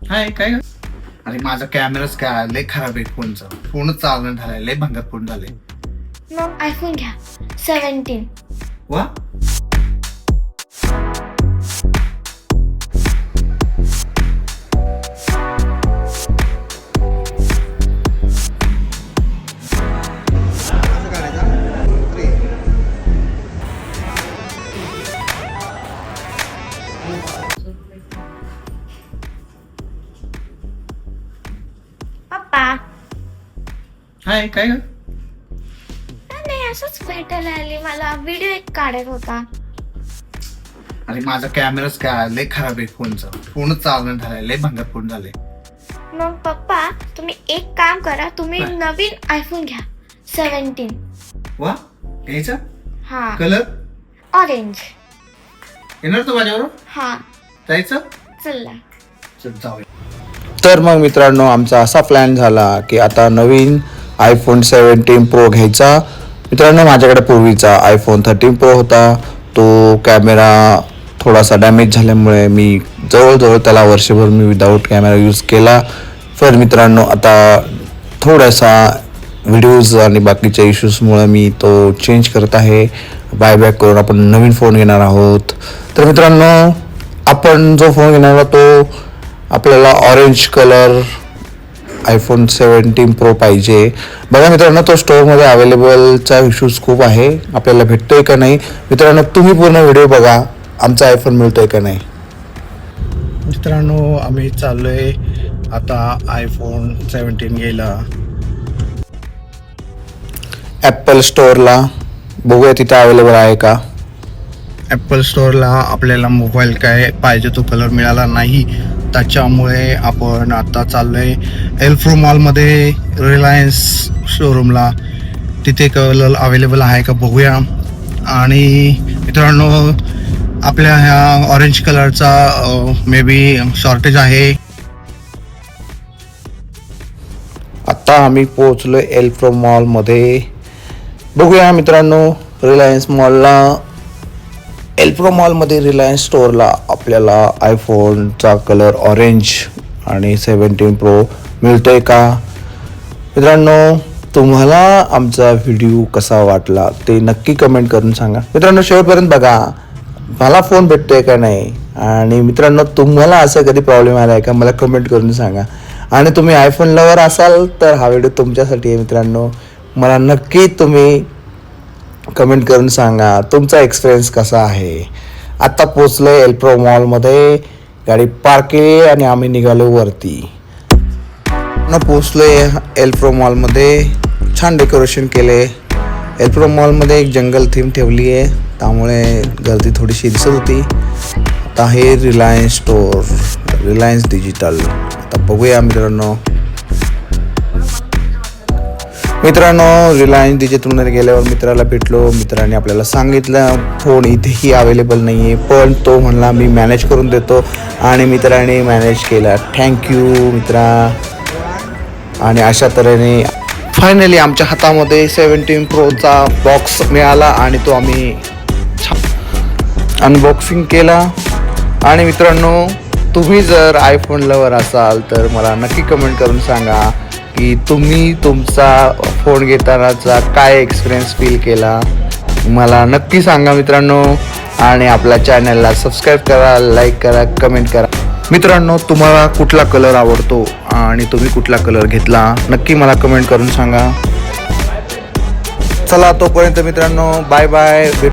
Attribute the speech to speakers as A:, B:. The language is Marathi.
A: हाय काय ग? अरे माझा कॅमेराच काय लय खराब आहे फोनचा. फोनच चालणं झालाय, लय भंगार फोन झाले.
B: मग आयफोन घ्या 17.
A: वा
B: पप्पा
A: हाय काय ग?
B: नाही असंच भेटायला आली, मला व्हिडिओ एक काढायचा होता.
A: अरे माझा कॅमेराच काय लय खराब आहे फोनचा. फोनच चालणं झालाय, लय भंगार फोन झाले.
B: मग पप्पा तुम्ही एक काम करा, तुम्ही
A: काय?
B: नवीन आयफोन घ्या 17.
A: वा घ्यायचा
B: हा
A: कलर
B: ऑरेंज.
A: येणार तू माझ्यावर
B: हा
A: जायचं?
B: चला.
A: चल जाऊया.
C: तर मग मित्रांनो आमचा असा प्लॅन झाला की आता नवीन आयफोन 17 प्रो घ्यायचा. मित्रांनो माझ्याकडे पूर्वीचा आयफोन 13 प्रो होता. तो कॅमेरा थोडासा डॅमेज झाल्यामुळे मी जवळजवळ त्याला वर्षभर मी विदाऊट कॅमेरा यूज केला. तर मित्रांनो आता थोडासा व्हिडिओज आणि बाकीच्या इश्यूजमुळे मी तो चेंज करत आहे. बायबॅक करून आपण नवीन फोन घेणार आहोत. तर मित्रांनो आपण जो फोन घेणार आहोत तो आपल्याला ऑरेंज कलर आयफोन 17 प्रो पाहिजे. बघा मित्रांनो तो स्टोअरमध्ये अवेलेबलचा इश्यूज खूप आहे, आपल्याला भेटतोय का नाही. मित्रांनो तुम्ही पूर्ण व्हिडिओ बघा, आमचा आयफोन मिळतोय का नाही. मित्रांनो आम्ही चाललोय आता आयफोन 17 घ्यायला ॲपल स्टोअरला. बघूया तिथे अवेलेबल आहे का. ॲपल स्टोअरला आपल्याला मोबाईल काय पाहिजे तो कलर मिळाला नाही, त्याच्यामुळे आपण आता चाललोय एल्फ्रो मॉलमध्ये रिलायन्स शोरूमला. तिथे कलर अवेलेबल आहे का बघूया. आणि मित्रांनो आपल्या ह्या ऑरेंज कलरचा मे बी शॉर्टेज आहे. आता आम्ही पोहोचलो एल्फ्रो मॉलमध्ये. बघूया मित्रांनो रिलायन्स मॉलला एल्फ्रो मॉलमध्ये रिलायन्स स्टोअरला आपल्याला आयफोनचा कलर ऑरेंज आणि 17 प्रो मिळतोय का. मित्रांनो तुम्हाला आमचा व्हिडिओ कसा वाटला ते नक्की कमेंट करून सांगा. मित्रांनो शेवटपर्यंत बघा, मला फोन भेटतोय का नाही. आणि मित्रांनो तुम्हाला असं कधी प्रॉब्लेम आला आहे का मला कमेंट करून सांगा. आणि तुम्ही आयफोन लवर असाल तर हा व्हिडिओ तुमच्यासाठी आहे. मित्रांनो मला नक्की तुम्ही कमेंट करून सांगा तुमचा एक्सपिरियन्स कसा आहे. आत्ता पोचलो एल्फ्रो मॉलमध्ये, गाडी पार्क केली आणि आम्ही निघालो वरती. पोचलो एल्फ्रो मॉलमध्ये, छान डेकोरेशन केले. एल्फ्रो मॉलमध्ये एक जंगल थीम ठेवली आहे, त्यामुळे गर्दी थोडीशी दिसत होती. आता हे रिलायन्स स्टोअर, रिलायन्स डिजिटल. आता बघूया मित्रांनो रिलायन्स डिजिटलमध्ये गेल्यावर मित्राला भेटलो. मित्राने आपल्याला सांगितलं फोन इथेही अवेलेबल नाही आहे, पण तो म्हणला मी मॅनेज करून देतो. आणि मित्राने मॅनेज केला. थँक्यू मित्रा. आणि अशा तऱ्हेने फायनली आमच्या हातामध्ये 17 प्रोचा बॉक्स मिळाला आणि तो आम्ही अनबॉक्सिंग केला. आणि मित्रांनो तुम्ही जर आयफोन लवर असाल तर मला नक्की कमेंट करून सांगा की तुम्ही तुमचा फोन घेतानाचा काय एक्सपिरियन्स फील केला, मला नक्की सांगा मित्रांनो. आणि आपल्या चॅनलला सबस्क्राईब करा, लाईक करा, कमेंट करा. मित्रांनो तुम्हाला कुठला कलर आवडतो आणि तुम्ही कुठला कलर घेतला नक्की मला कमेंट करून सांगा. चला तोपर्यंत मित्रांनो बाय बाय.